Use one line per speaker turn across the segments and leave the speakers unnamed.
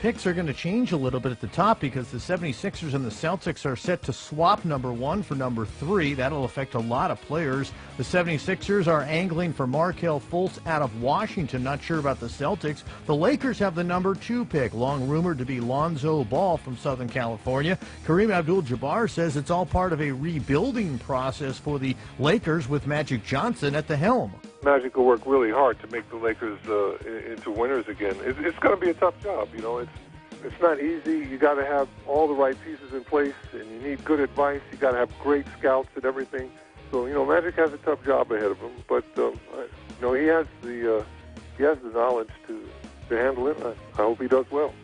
picks are going to change a little bit at the top because the 76ers and the Celtics are set to swap number 1 for number 3. That'll affect a lot of players. The 76ers are angling for Markelle Fultz out of Washington. Not sure about the Celtics. The Lakers have the number 2 pick, long rumored to be Lonzo Ball from Southern California. Kareem Abdul-Jabbar says it's all part of a rebuilding process for the Lakers with Magic Johnson at the helm.
Magic will work really hard to make the Lakers into winners again. It's going to be a tough job. You know, it's not easy. You got to have all the right pieces in place, and you need good advice. You got to have great scouts and everything. So, you know, Magic has a tough job ahead of him, but you know, he has the knowledge to handle it. I hope he does well.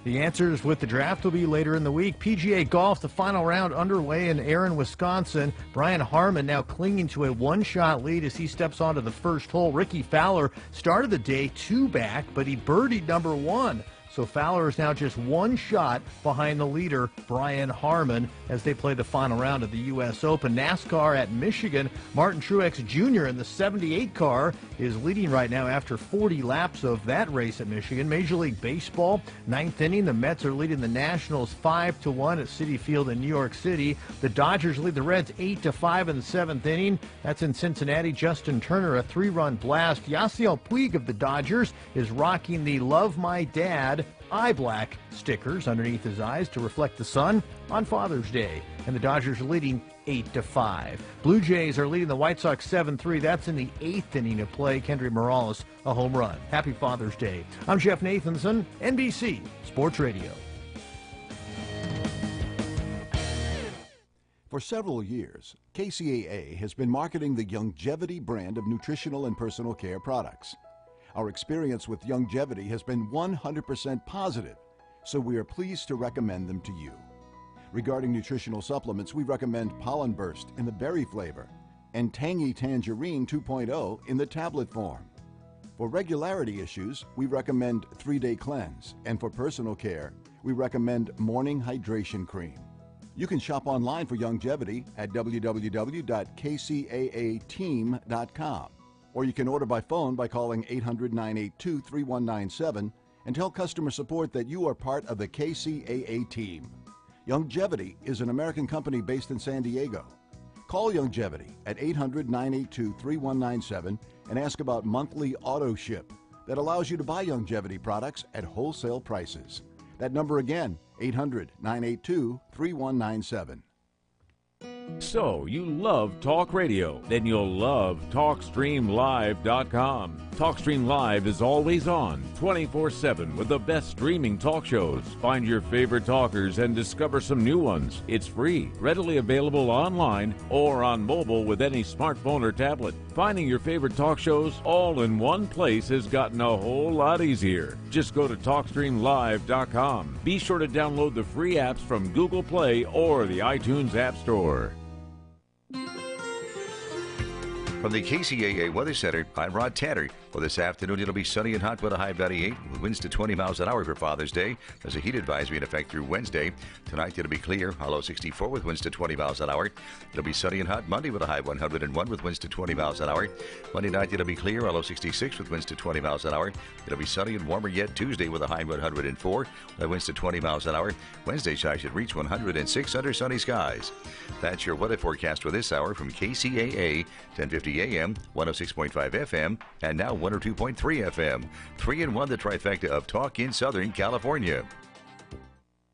The answers with the draft will be later in the week. PGA Golf, the final round underway in Erin, Wisconsin. Brian Harman now clinging to a one-shot lead as he steps onto the first hole. Ricky Fowler started the day 2 back, but he birdied number 1. So Fowler is now just 1 shot behind the leader, Brian Harman, as they play the final round of the U.S. Open. NASCAR at Michigan, Martin Truex Jr. in the 78 car is leading right now after 40 laps of that race at Michigan. Major League Baseball, 9th inning. The Mets are leading the Nationals 5-1 at Citi Field in New York City. The Dodgers lead the Reds 8-5 in the 7th inning. That's in Cincinnati. Justin Turner, a 3-run blast. Yasiel Puig of the Dodgers is rocking the Love My Dad eye black stickers underneath his eyes to reflect the sun on Father's Day. And the Dodgers are leading 8-5. Blue Jays are leading the White Sox 7-3. That's in the 8th inning of play. Kendry Morales, a home run. Happy Father's Day. I'm Jeff Nathanson, NBC Sports Radio.
For several years, Kcaa has been marketing the Youngevity brand of nutritional and personal care products. Our experience with Youngevity has been 100% positive, so we are pleased to recommend them to you. Regarding nutritional supplements, we recommend Pollen Burst in the berry flavor and Tangy Tangerine 2.0 in the tablet form. For regularity issues, we recommend 3-Day Cleanse, and for personal care, we recommend Morning Hydration Cream. You can shop online for Youngevity at www.kcaateam.com. Or you can order by phone by calling 800-982-3197 and tell customer support that you are part of the Kcaa team. Youngevity is an American company based in San Diego. Call Youngevity at 800-982-3197 and ask about monthly auto ship that allows you to buy Youngevity products at wholesale prices. That number again, 800-982-3197.
So, you love talk radio? Then you'll love TalkStreamLive.com. TalkStream Live is always on, 24/7, with the best streaming talk shows. Find your favorite talkers and discover some new ones. It's free, readily available online or on mobile with any smartphone or tablet. Finding your favorite talk shows all in one place has gotten a whole lot easier. Just go to TalkStreamLive.com. Be sure to download the free apps from Google Play or the iTunes App Store.
From the KCAA Weather Center, I'm Rod Tanner. For this afternoon, it'll be sunny and hot with a high of 88, with winds to 20 miles an hour for Father's Day. There's a heat advisory in effect through Wednesday. Tonight, it'll be clear, a low 64 with winds to 20 miles an hour. It'll be sunny and hot Monday with a high of 101 with winds to 20 miles an hour. Monday night, it'll be clear, a low 66 with winds to 20 miles an hour. It'll be sunny and warmer yet Tuesday with a high of 104 with winds to 20 miles an hour. Wednesday's high should reach 106 under sunny skies. That's your weather forecast for this hour from KCAA, 1050 AM, 106.5 FM, and now 102.3 FM. 3-in-1, the trifecta of talk in Southern California.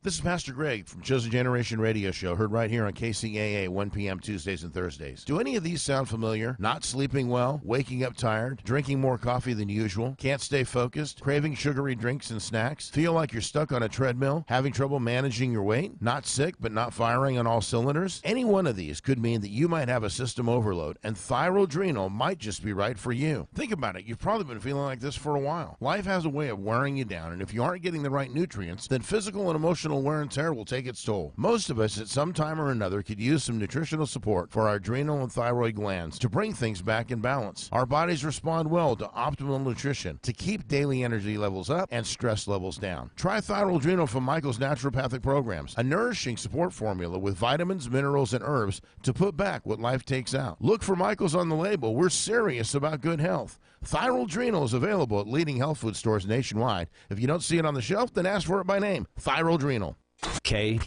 This is Pastor Greg from Chosen Generation Radio Show, heard right here on KCAA, 1 p.m. Tuesdays and Thursdays. Do any of these sound familiar? Not sleeping well, waking up tired, drinking more coffee than usual, can't stay focused, craving sugary drinks and snacks, feel like you're stuck on a treadmill, having trouble managing your weight, not sick but not firing on all cylinders? Any one of these could mean that you might have a system overload, and Thyrodrenal might just be right for you. Think about it. You've probably been feeling like this for a while. Life has a way of wearing you down, and if you aren't getting the right nutrients, then physical and emotional wear and tear will take its toll. Most of us at some time or another could use some nutritional support for our adrenal and thyroid glands to bring things back in balance. Our bodies respond well to optimal nutrition to keep daily energy levels up and stress levels down. Try Thyrodrenal from Michael's Naturopathic Programs, a nourishing support formula with vitamins, minerals, and herbs to put back what life takes out. Look for Michael's on the label. We're serious about good health. Thyroldrenal is available at leading health food stores nationwide. If you don't see it on the shelf, then ask for it by name. Thyroldrenal.
Kcaa.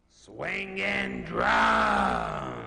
Swinging drums.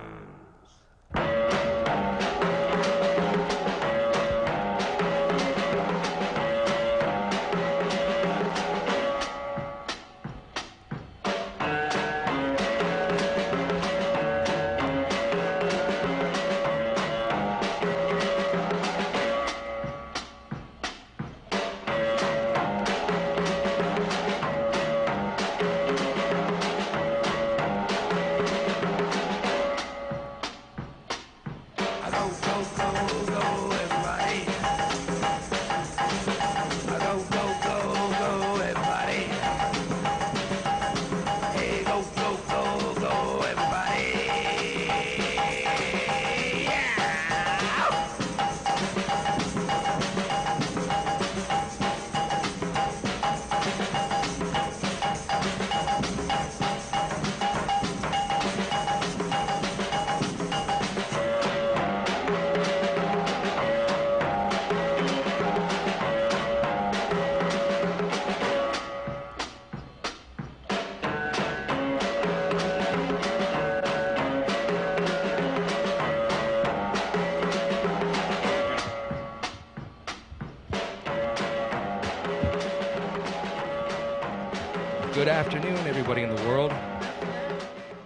Good afternoon, everybody in the world.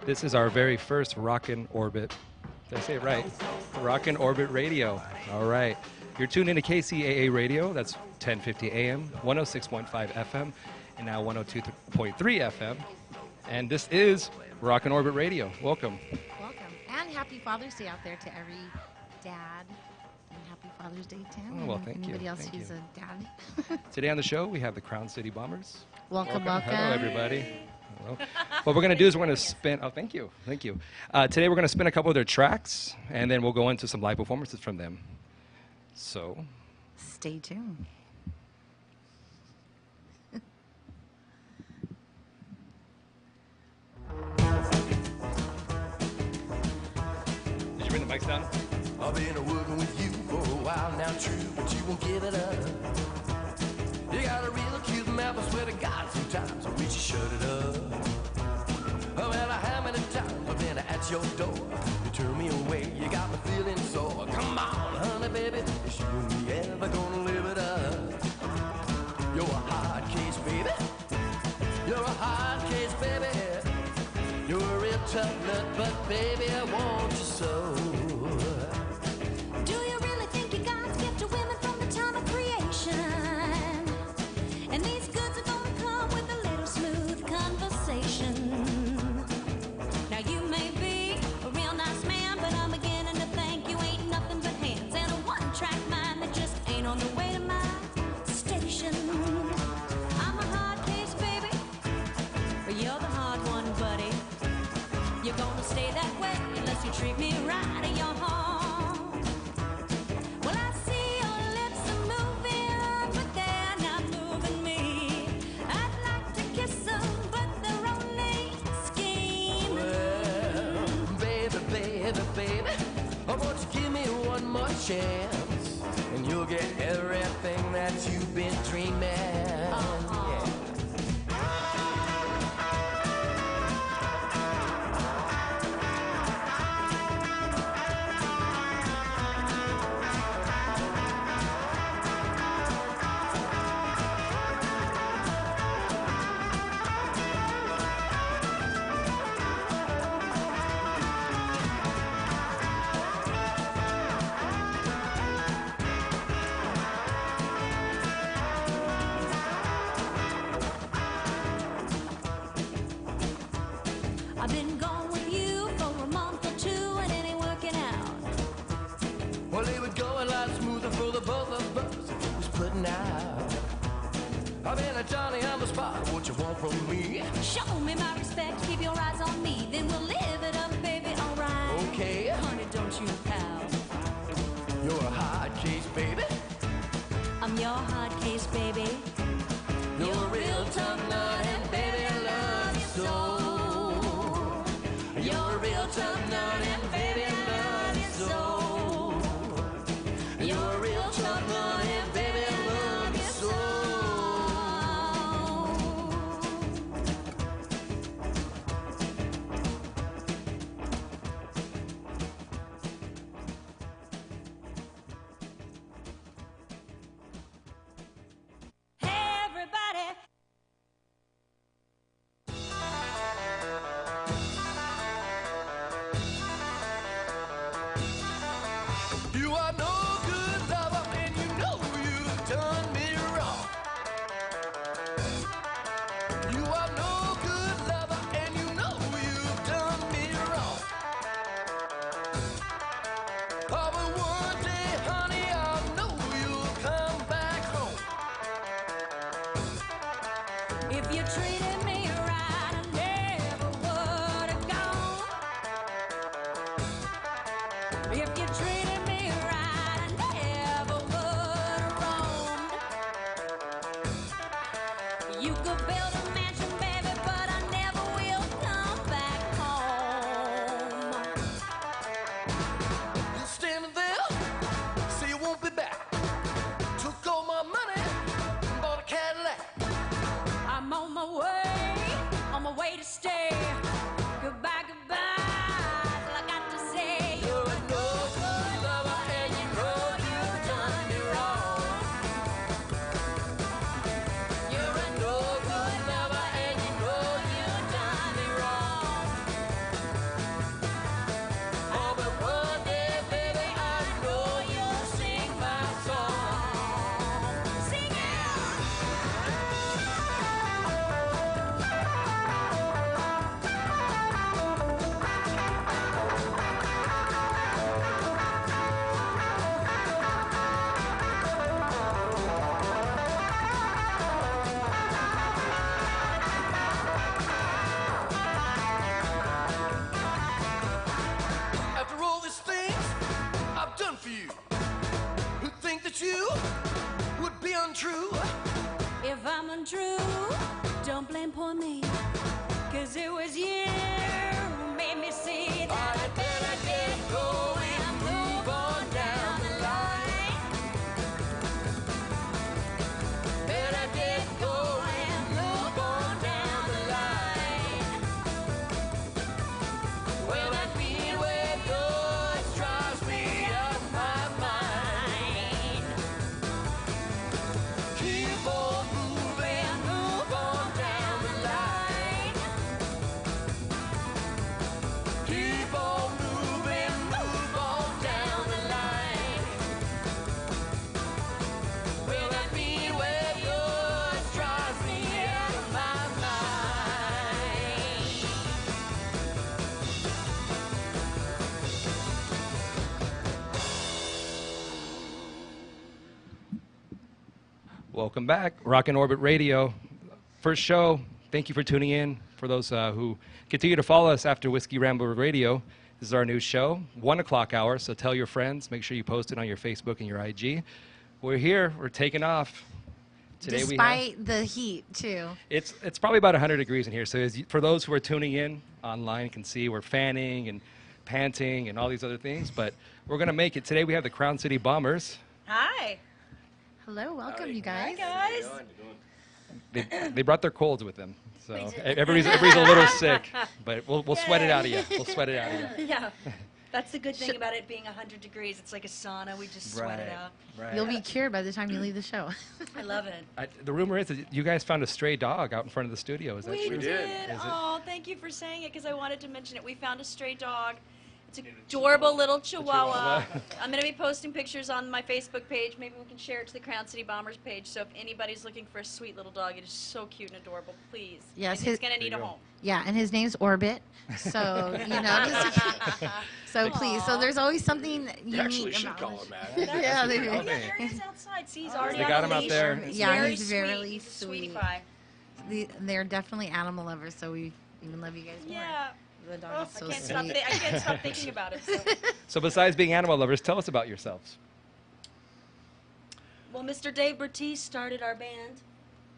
This is our very first Rockin' Orbit. Did I say it right? Rockin' Orbit Radio. All right. You're tuned into KCAA Radio. That's 1050 AM, 106.5 FM, and now 102.3 FM. And this is Rockin' Orbit Radio. Welcome.
Welcome. And happy Father's Day out there to every dad. And happy Father's Day, Tim.
Oh, well, thank you.
Anybody else
Thank
who's
you.
a dad.
Today on the show, we have the Crown City Bombers.
Welcome.
Hello, everybody. Hello. What we're going to do is we're going to spin. Oh, thank you. Thank you. Today, we're going to spin a couple of their tracks, and then we'll go into some live performances from them. So,
stay tuned.
Did you bring the mics down?
I've been working with you for a while now, true, but you won't give it up. You got a real cute mouth, I swear to God, sometimes I wish you shut it up. Oh, well, how many times I've been at your door? You turn me away, you got me feeling sore. Come on, honey, baby, is you and me ever gonna live it up? You're a hard case, baby. You're a hard case, baby. You're a real tough nut, but baby, I want you so.
Do you really think you God's gift to women from the time of creation? And these goods are gonna come with a little smooth conversation. Now you may be a real nice man, but I'm beginning to think you ain't nothing but hands and a one-track mind that just ain't on the way to my station. I'm a hard case, baby, but you're the hard one, buddy. You're gonna stay that way unless you treat me right or you're home. Well, I see your lips are moving, but they're not moving me. I'd like to kiss them, but they're only scheming.
Well, baby, baby, baby, I want you to give me one more chance, and you'll get everything that you've been dreaming. Yeah.
I've been going with you for a month or two and it ain't working out.
Well, it would go a lot smoother for the both of us if it was putting out. I've been a Johnny on the spot, what you want from me?
Show me my respect, keep your eyes on me, then we'll live it up, baby, alright.
Okay.
Honey, don't you pout.
You're a hard case, baby.
I'm your hard case, baby.
You're a real tough nut, and baby, I love you so. You're a real tough nut, and baby, I love
treated me right, I never would have gone. If you treated me right, I never would have roamed. You could build a mansion, baby, but I never will come back home.
You're standing there, say you won't be back. Took all my money, bought a Cadillac.
I'm on my way to stay. Goodbye, goodbye. All I got to say,
You're a no good lover and you know you done me wrong. You're a no good lover and you know you done me wrong. Oh, but one day, baby, I know you'll sing my song.
sing it.
After all these things I've done for you, who think that you would be untrue?
If I'm untrue, don't blame poor me. 'Cause it was you who made me see that
I better get going and move on down the line. Better get going and move on down the line. When I feel where yours drives me up my mind. Keep on moving, move on down the line. Keep on moving, move on down the line. When I feel where yours drives me out of my mind.
Welcome back, Rockin' Orbit Radio. First show, thank you for tuning in. For those who continue to follow us after Whiskey Rambler Radio, this is our new show, 1 o'clock hour, so tell your friends. Make sure you post it on your Facebook and your IG. We're here. We're taking off. Today
Despite the heat, too.
It's probably about 100 degrees in here, so for those who are tuning in online, you can see we're fanning and panting and all these other things, but we're going to make it. Today we have the Crown City Bombers.
Hi.
Hello, welcome, you
Hi,
guys.
guys.
They brought their colds with them, so everybody's a little sick, but we'll sweat it out of you. We'll sweat it out of you.
Yeah. That's the good thing about it being 100 degrees. It's like a sauna. We just sweat it out.
Right.
You'll be cured by the time you leave the show.
I love it.
The rumor is that you guys found a stray dog out in front of the studio. Is that
We
true?
did.
Is it?
Oh, thank you for saying it because I wanted to mention it. We found a stray dog. It's an adorable little chihuahua. I'm going to be posting pictures on my Facebook page. Maybe we can share it to the Crown City Bombers page. So if anybody's looking for a sweet little dog, it is so cute and adorable. Please.
Yes,
And it's going to need a home.
Yeah, and his name's Orbit. So, you know. So please. So there's always something unique
actually should
about
call
it.
him that.
Yeah, they
Oh,
do.
yeah, there he is outside. See, he's already
They
on
got
the
him out
leash.
there.
Yeah,
very
he's
sweet.
very
He's a sweetie
sweet.
pie.
They're definitely animal lovers, so we even love you guys more.
Yeah.
The dog
Oh,
is so
I can't
sweet.
I can't stop thinking about it. So.
So besides being animal lovers, tell us about yourselves.
Well, Mr. Dave Bertice started our band.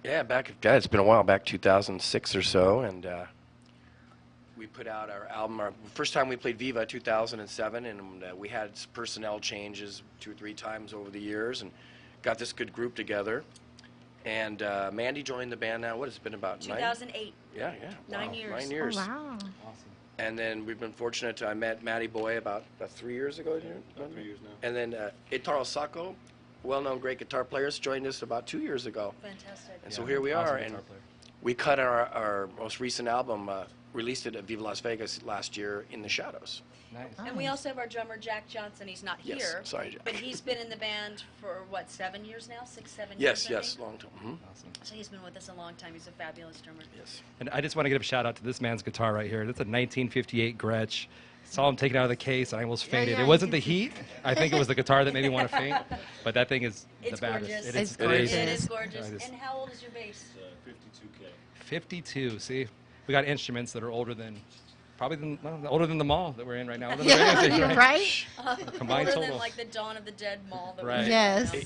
Yeah, it's been a while, back 2006 or so, and we put out our album. Our first time we played Viva, 2007, and we had personnel changes 2 or 3 times over the years, and got this good group together. And Mandy joined the band now. What has it been about
2008.
Yeah.
9
Wow,
years.
9 years.
Oh, wow.
Awesome.
And then we've been fortunate to, I met Matty Boy about 3 years ago. About
3 years now.
And then Itaro Sacco, well-known great guitar players, joined us about 2 years ago.
Fantastic.
And so here we are, and we cut our most recent album, released it at Viva Las Vegas last year in the Shadows.
Nice.
And we also have our drummer, Jack Johnson. He's not
Yes,
here.
sorry, Jack.
But he's been in the band for, what, 7 years now? 6, 7
Yes,
years? I
yes,
think?
long time. Mhm.
Awesome.
So he's been with us a long time. He's a fabulous drummer.
Yes.
And I just want to give a shout out to this man's guitar right here. That's a 1958 Gretsch. Saw him taken out of the case, and I almost fainted.
yeah,
It wasn't the heat. I think it was the guitar that made me want to faint. But that thing is
It's
the baddest.
gorgeous.
It
It's
is
gorgeous.
It is gorgeous.
I just-
And how old is your bass?
52K.
52. See, we got instruments that are older than, older than the mall that we're in right now. Older than
Yeah,
everything,
you're right.
Combined
Older
total.
than like the Dawn of the Dead mall. That
Right.
we're in
Yes.
now.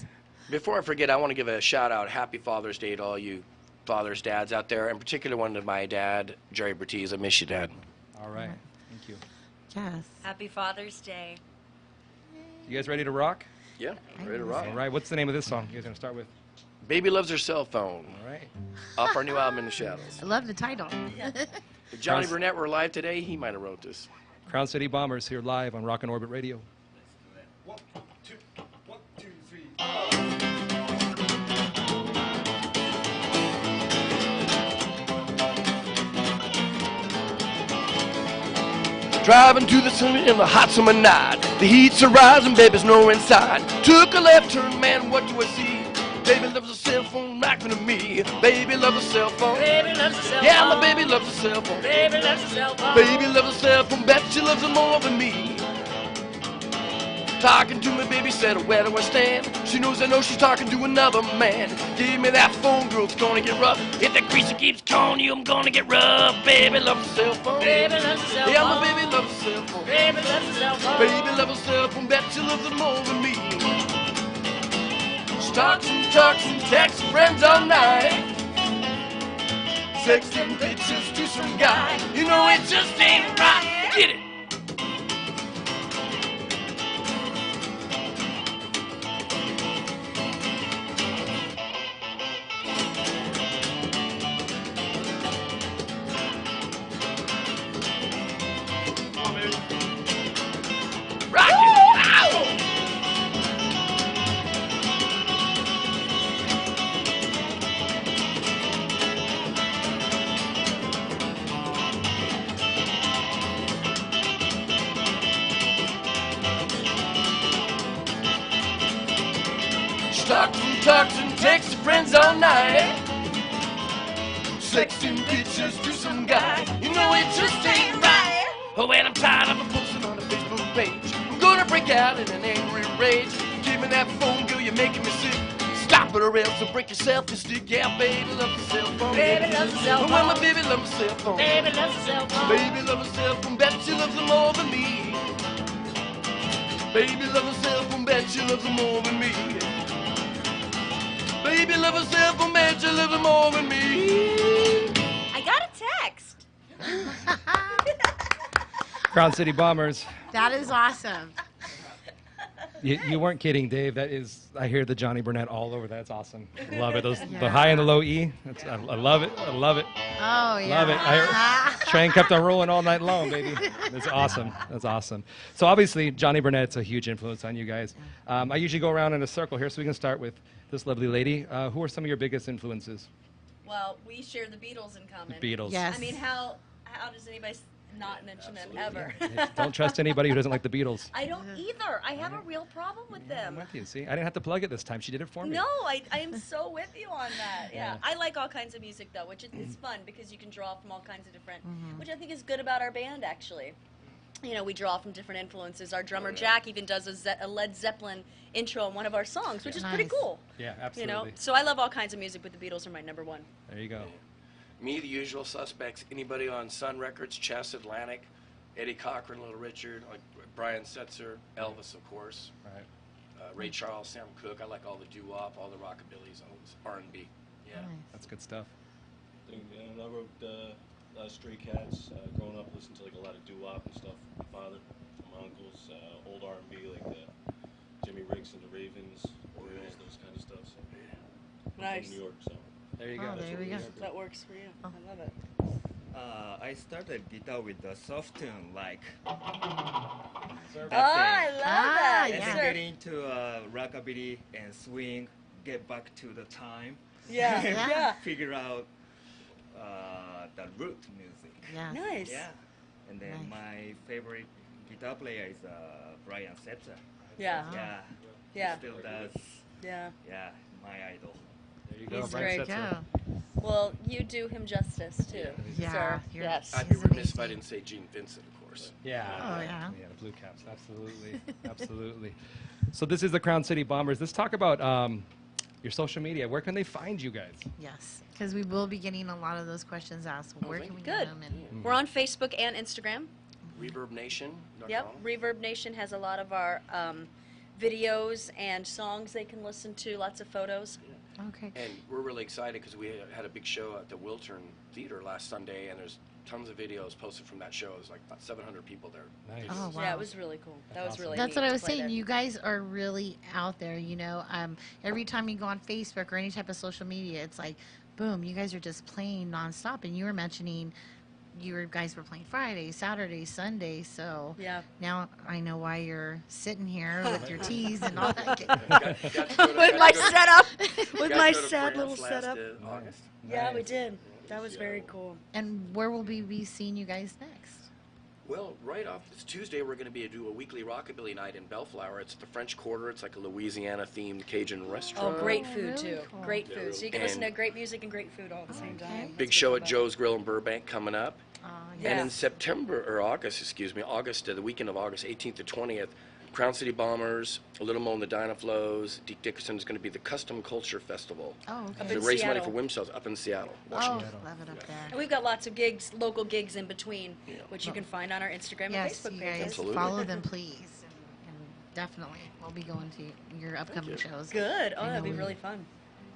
Before I forget, I want to give a shout out, Happy Father's Day to all you fathers, dads out there, in particular one to my dad, Jerry Bertiz. I miss you, Dad.
All right. Thank you.
Yes.
Happy Father's Day.
You guys ready to rock?
Yeah, ready to rock.
All right. What's the name of this song you guys going to start with?
Baby Loves Her Cell Phone.
All right.
Off our new album, In the Shadows.
I love the title.
If Johnny Burnett were alive today, he might have wrote this.
Crown City Bombers here live on Rockin' Orbit Radio.
1, 2, 1, 2, 3.
Driving to the sun in the hot summer night. The heat's a rising, baby's nowhere inside. Took a left turn, man, what do I see? Baby loves a cell phone, knocking to me. Baby loves a cell phone.
Baby loves a cell phone.
Yeah, my baby loves a cell phone.
Baby loves a cell phone.
Baby loves a cell phone, bet she loves it more than me. Talking to me, baby said, where do I stand? She knows I know she's talking to another man. Give me that phone, girl, it's gonna get rough. If that greaser keeps calling you, I'm gonna get rough. Baby loves a cell phone.
Baby loves a cell phone.
Yeah, my baby loves a cell phone.
Baby loves a cell phone.
Baby loves a cell phone, bet she loves it more than me. Talks and texts friends all night. Sexting pictures to some guy. You know it just ain't right. Get it. Rockin'! Ow! Talks and texts friends all night. Sexting pictures to some guy. You know it just ain't right. Oh, and I'm tired of posting on a Facebook page. I'm gonna break out in an angry rage. Give me that phone, girl, you're making me sick. Stop it or else you'll break yourself and stick. Yeah, baby loves a cell phone.
Baby loves a cell phone.
Well, my baby loves a cell phone.
Baby loves a cell phone.
Baby loves a cell phone, bet she loves it more than me. Baby loves a cell phone, bet she loves it more than me. Baby loves a cell phone, bet she loves it more than me.
I got a text.
Crown City Bombers.
That is awesome.
You weren't kidding, Dave. That is, I hear the Johnny Burnett all over. That's awesome. Love it. The high and the low E. I love it. I love it.
Oh, yeah.
Love it. Train kept on rolling all night long, baby. That's awesome. That's awesome. So obviously, Johnny Burnett's a huge influence on you guys. I usually go around in a circle here, so we can start with this lovely lady. Who are some of your biggest influences?
Well, we share the Beatles in common.
The Beatles.
Yes.
I mean, how does anybody not mention them ever?
Don't trust anybody who doesn't like the Beatles.
I don't either. I have a real problem with them.
I'm with you. See, I didn't have to plug it this time. She did it for me.
No, I am so with you on that. Yeah. I like all kinds of music though, which is fun because you can draw from all kinds of different, which I think is good about our band actually. You know, we draw from different influences. Our drummer Jack even does a Led Zeppelin intro on one of our songs, which is pretty cool.
Yeah, absolutely.
You know, so I love all kinds of music, but the Beatles are my number one.
There you go.
Me, the usual suspects. Anybody on Sun Records, Chess Atlantic, Eddie Cochran, Little Richard, like Brian Setzer, Elvis, of course.
Right.
Ray Charles, Sam Cooke. I like all the doo-wop, all the rockabillys, all this R&B. Yeah.
That's good stuff.
And I wrote a lot of Stray Cats. Growing up, listened to like a lot of doo-wop and stuff. My father, my uncles, old R&B like Jimmy Riggs and the Ravens, Orioles, those kind of stuff. So I'm
Nice.
from New York, so
There you
Oh,
go.
there we go.
That works for you. I love it.
I started guitar with the soft tune, like.
Oh, I love that.
And
yeah.
then get into rockabilly and swing, get back to the time.
Yeah, yeah.
Figure out the root music.
Yeah.
Nice.
Yeah. And then
Nice.
my favorite guitar player is Brian Setzer.
Yeah.
Yeah.
Yeah.
He still does.
Yeah.
Yeah, my idol.
There you
He's
go.
great.
Setzer.
Well, you do him justice too,
Yeah,
sir.
you're-
Yes.
I'd be
He's
remiss if I
amazing.
didn't say Gene Vincent, of course.
Yeah.
Oh, yeah.
Yeah, the Blue Caps. Absolutely. Absolutely. So this is the Crown City Bombers. Let's talk about your social media. Where can they find you guys?
Yes, because we will be getting a lot of those questions asked. Where can we
Good.
get them? And
We're on Facebook and Instagram.
ReverbNation.com.
Yep. Reverb Nation has a lot of our videos and songs they can listen to. Lots of photos.
okay.
And we're really excited because we had a big show at the Wiltern Theater last Sunday, and there's tons of videos posted from that show. There's like about 700 people there.
Nice.
Oh, wow.
Yeah, it was really cool. That was
awesome.
really.
That's
neat
what I
to
was
play
saying.
there.
You guys are really out there. You know, every time you go on Facebook or any type of social media, it's like, boom, you guys are just playing nonstop. And you were mentioning guys were playing Friday, Saturday, Sunday. So
Yeah.
now I know why you're sitting here with your teas and all that.
With my setup, with
Got
my
to go to
sad
France
little
last,
setup.
August.
Yeah, we
Nice.
did. That was very cool.
And where will we be seeing you guys next?
Well, right off this Tuesday, we're going to do a weekly rockabilly night in Bellflower. It's the French Quarter. It's like a Louisiana-themed Cajun
Oh,
restaurant.
great
Oh,
food
really
too.
cool.
Great food. So you can listen to
And-
great music and great food all at the same time.
Big show at Joe's Grill in Burbank coming up.
Yeah.
And in August, the weekend of August 18th to 20th, Crown City Bombers, A Little Mo and the Dynaflows, Deke Dickerson is going to be the Custom Culture Festival.
Oh,
Up
okay.
in
To raise money
Seattle.
for Wimsell's up in Seattle,
Oh,
Washington.
love it up there.
And we've got lots of gigs, local gigs in between, which you can find on our Instagram
Yes,
and
you
Facebook
guys
pages.
Absolutely.
follow them, please. And definitely, we'll be going to your upcoming shows.
Good. Oh,
I
that'd
know
be really fun.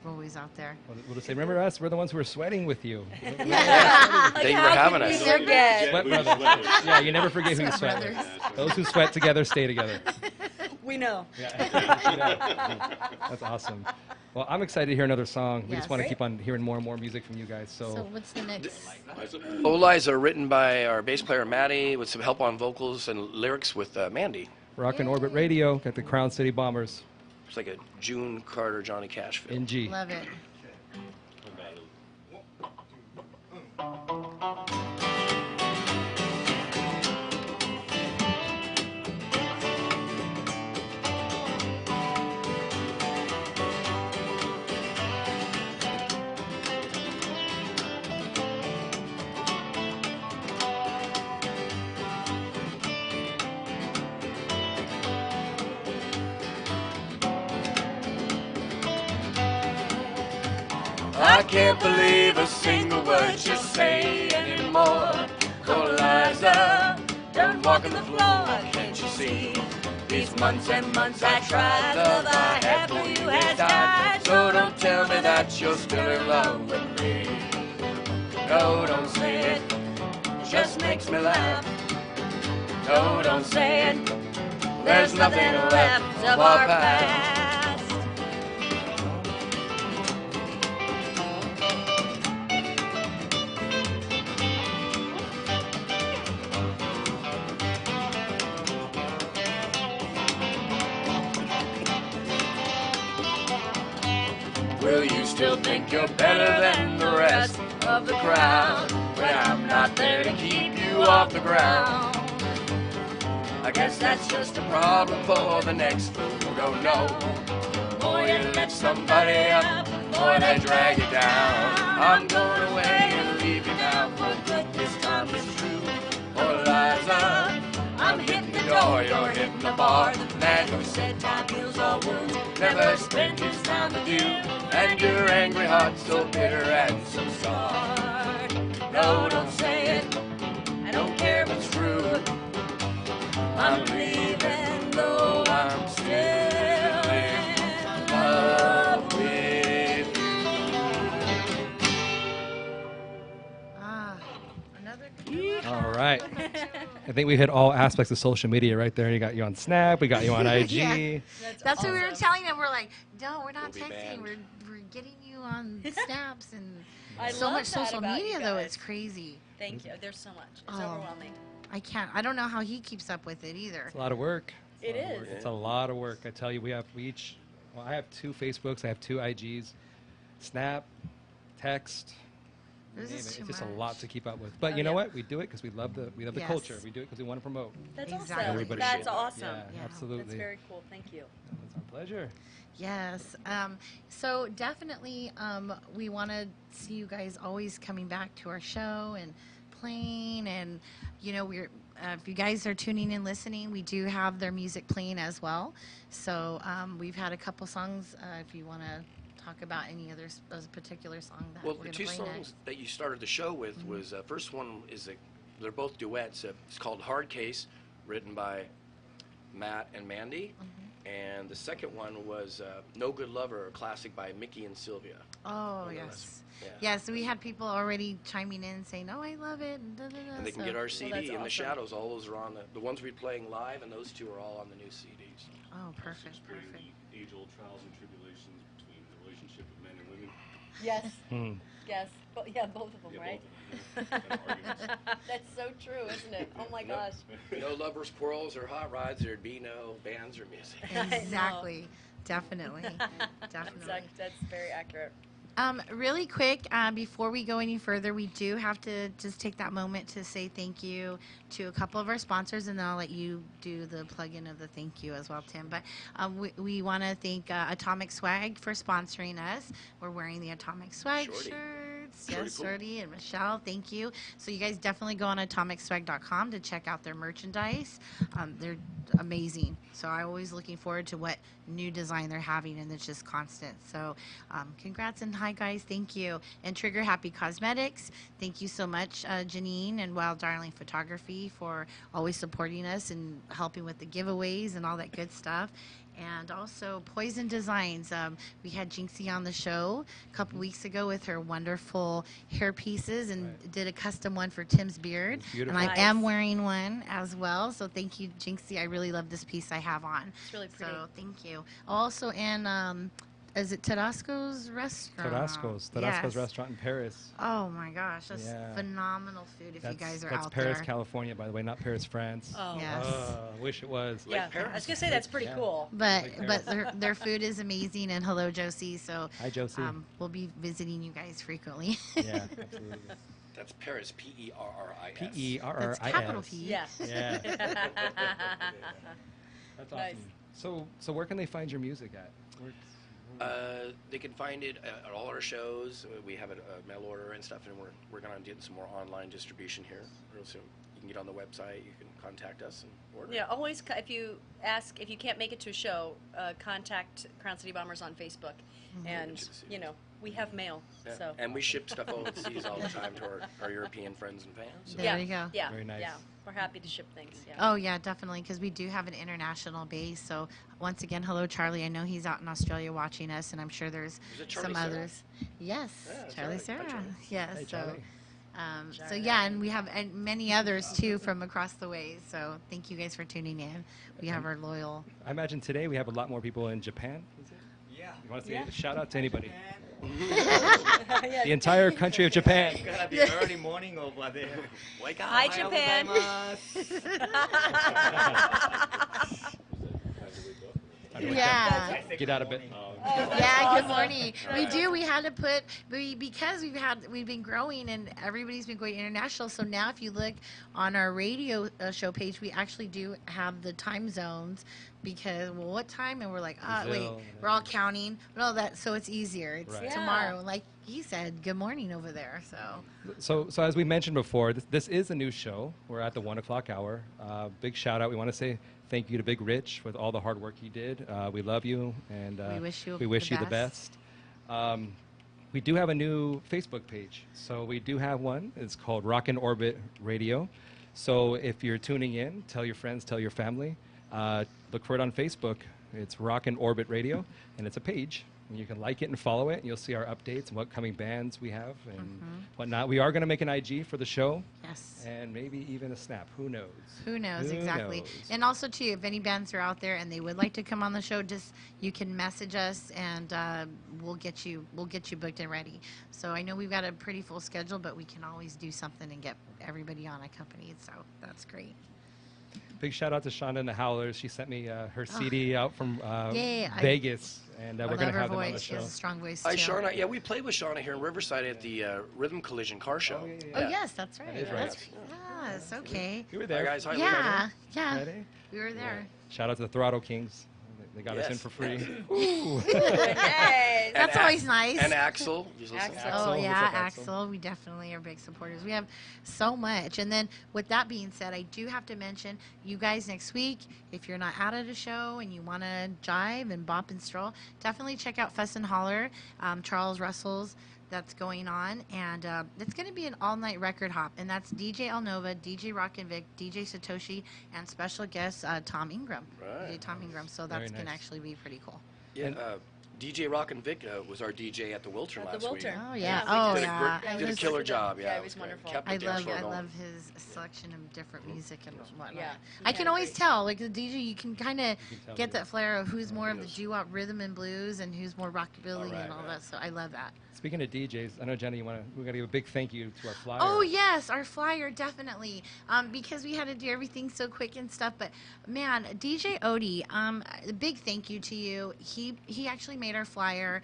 We're always out there.
We'll just say, remember us? We're the ones who were sweating with you.
Like,
Thank you for
how
having
could we
us.
forget?
Sweat brothers. Yeah, you never forget who you
Sweat
sweat with.
brothers.
Those who sweat together stay together.
We know.
Yeah. That's awesome. Well, I'm excited to hear another song. We
Yes.
just want to
Great.
keep on hearing more and more music from you guys.
So what's the next?
Olis are written by our bass player Maddie with some help on vocals and lyrics with Mandy.
Rockin' Orbit Radio, got the Crown City Bombers.
It's like a June Carter, Johnny Cash film.
In G.
Love it.
I can't believe a single word you say anymore. Oh, Liza, don't walk on the floor, can't you see? These months and months I tried, love I had for you has died. So don't tell me that you're still in love with me. No, don't say it, it just makes me laugh. No, don't say it, there's nothing left of our past. Will you still think you're better than the rest of the crowd when I'm not there to keep you off the ground? I guess that's just a problem for the next fool who don't know. The more you lift somebody up, the more they drag you down. I'm going away and leave you now for good. This time it's true. Oh, Liza, I'm hitting the door, you're hitting the bar. The man who said time heals all wounds never spent his time with you. And your angry heart so bitter and so scarred. No, don't say it, I don't care if it's true. I'm leaving though I'm still in love with you.
Ah, another good one.
All right. I think we hit all aspects of social media right there. You got you on Snap, we got you on IG.
Yeah. That's what we were telling them. We're like, no, we're not
We'll be
texting.
banned.
We're getting you on snaps and
I
so
love
much
that
social
about you
media though.
guys.
It's crazy.
Thank you. There's so much. It's
Oh.
overwhelming.
I can't. I don't know how he keeps up with it either.
It's a lot of work.
It
a lot of
is.
work. It's a lot of work. I tell you, we each, well, I have 2 Facebooks, I have 2 IGs, Snap, text,
There's
Name
just
it.
too
It's just a
much.
lot to keep up with. But
Oh,
you know
yeah.
what? We do it because we love the
Yes.
culture. We do it because we want to promote.
That's
Exactly.
awesome.
Everybody
That's
should.
awesome.
Yeah,
Yeah.
absolutely.
That's very cool. Thank you.
It's our pleasure.
Yes. So definitely, we want to see you guys always coming back to our show and playing. And we're if you guys are tuning in, listening, we do have their music playing as well. So we've had a couple songs. If you want to talk about any other particular song that
Well,
we're
the
going to
two
play
songs
next.
that you started the show with was first one is they're both duets. It's called Hard Case, written by Matt and Mandy, and the second one was No Good Lover, a classic by Mickey and Sylvia.
Oh,
One of
yes.
those. Yeah.
Yes, we had people already chiming in saying, "Oh, I love it." And,
And they can get our CD in the Shadows. All those are on the ones we're playing live, and those two are all on the new CDs.
Oh, perfect,
Exploring
perfect.
the age-old trials and tribulations between the relationship of men and women.
Yes.
Hmm.
Yes. Yeah, both of them,
Yeah,
right?
both of them, yeah.
That's so true, isn't it? Oh my gosh.
No lovers, quarrels, or hot rods. There'd be no bands or music.
Exactly. Definitely. Definitely.
That's very accurate.
Really quick, before we go any further, we do have to just take that moment to say thank you to a couple of our sponsors, and then I'll let you do the plug-in of the thank you as well, Tim. But we want to thank Atomic Swag for sponsoring us. We're wearing the Atomic Swag
Shorty.
shirts.
Shorty
Yes,
cool.
Shorty and Michelle, thank you. So you guys definitely go on atomicswag.com to check out their merchandise. They're amazing. So I'm always looking forward to what new design they're having, and it's just constant. So congrats and hi guys, thank you. And Trigger Happy Cosmetics, thank you so much, Janine and Wild Darling Photography, for always supporting us and helping with the giveaways and all that good stuff. And also Poison Designs. We had Jinxie on the show a couple weeks ago with her wonderful hair pieces, and did a custom one for Tim's beard.
It's beautiful.
And I
Nice.
am wearing one as well. So thank you, Jinxie. I really love this piece I have on.
It's really pretty.
So thank you. Also in is it Tarasco's restaurant?
Tarasco's
Yes.
restaurant in Paris.
Oh my gosh, that's
Yeah.
phenomenal food if you guys are
that's
out
Paris,
there.
California, by the way, not Paris, France.
Oh.
Yes.
Wish it was.
Yeah, I was gonna say that's pretty
Yeah.
cool.
But
Like Paris.
their food is amazing, and hello Josie. So
Hi, Josie.
we'll be visiting you guys frequently.
Yeah, absolutely.
That's Paris, P-E-R-R-I-S.
P-E-R-R-I-S.
That's capital P.
Yeah.
Yeah. That's awesome.
Nice.
So where can they find your music at?
They can find it at all our shows. We have a mail order and stuff, and we're working on getting some more online distribution here real soon. You can get on the website. You can contact us and order.
Yeah, always if you can't make it to a show, contact Crown City Bombers on Facebook, and we have mail.
Yeah.
So
And we ship stuff overseas all the time to our European friends and fans. So.
There you go.
Yeah,
Very nice.
yeah, we're happy to ship things. Yeah.
Oh yeah, definitely, because we do have an international base. So once again, hello Charlie. I know he's out in Australia watching us, and I'm sure there's
Is it Charlie
some
Sarah?
others. Yes,
Yeah,
Charlie
Charlie. Hi,
Sarah.
Charlie.
Yes.
Hey,
so.
Charlie.
So yeah, and we have many others too from across the way. So thank you guys for tuning in. We have our loyal.
I imagine today we have a lot more people in Japan. Is it?
Yeah.
You want to say a shout out to anybody?
Yeah.
The entire country of Japan.
It's gonna be early morning over there.
Wake up.
Hi, Japan.
Yeah.
Get out of it.
Yeah, good morning. We do. We had to put because we've been growing and everybody's been going international. So now, if you look on our radio show page, we actually do have the time zones because what time? And we're like, wait,
Brazil,
we're all counting. No, so it's easier. It's
Right.
tomorrow. Like he said, good morning over there. So
So as we mentioned before, this is a new show. We're at the 1 o'clock hour. Big shout out. We want to say thank you to Big Rich with all the hard work he did. We love you, and
We wish you
the
the
best. We do have a new Facebook page. So we do have one. It's called Rockin' Orbit Radio. So if you're tuning in, tell your friends, tell your family. Look for it on Facebook. It's Rockin' Orbit Radio, and it's a page. And you can like it and follow it, and you'll see our updates and what coming bands we have and whatnot. We are going to make an IG for the show.
yes.
And maybe even a snap. Who knows?
Who knows
Who
exactly?
knows?
And also too, if any bands are out there and they would like to come on the show, just you can message us and we'll get you booked and ready. So I know we've got a pretty full schedule, but we can always do something and get everybody on accompanied. So that's great.
Big shout out to Shonda and the Howlers. She sent me her CD out from
Yay,
Vegas, and we're
I
going
love
to
her
have them on the
voice. She
show.
has a strong voice,
Hi,
too.
Shauna. Yeah, we played with Shauna here in Riverside at the Rhythm Collision car show.
Oh, yes, that's right.
That is right.
Yes, okay.
You were there.
Hi, guys. Hi,
Yeah, yeah.
Friday?
We were there.
Shout out to the Throttle Kings. They got us in
Yes.
for free.
Nice.
That's always nice.
And Axel. You listen?
Oh, yeah,
What's up, Axel?
Axel. We definitely are big supporters. We have so much. And then with that being said, I do have to mention you guys next week, if you're not out at a show and you want to jive and bop and stroll, definitely check out Fuss and Holler, Charles Russell's. That's going on, and it's going to be an all-night record hop, and that's DJ El Nova, DJ Rockin Vic, DJ Satoshi, and special guest Tom Ingram.
Right.
DJ Tom Ingram, so
Very
that's going to
nice.
actually be pretty cool.
Yeah, DJ Rockin Vic was our DJ at the Wiltern
At the
last week.
Wiltern.
Oh, yeah.
Yeah,
Oh,
we
Did a,
yeah.
great-
It
did a
was-
killer job.
Yeah, it
it
was
great.
wonderful.
Kept the
I
dance floor
love
going.
his selection of different music and whatnot.
Yeah,
I
he
can
had a
always
great-
tell, like the DJ, you can kind of
tell
get
who-
that flair of who's more of the doo-wop rhythm and blues and who's more rockabilly
Right,
and all
right.
that. So I love that.
Speaking of DJs, I know, Jenny, we're going to give a big thank you to our flyer.
Oh yes, our flyer definitely. Because we had to do everything so quick and stuff. But man, DJ Odie, a big thank you to you. He actually made our flyer.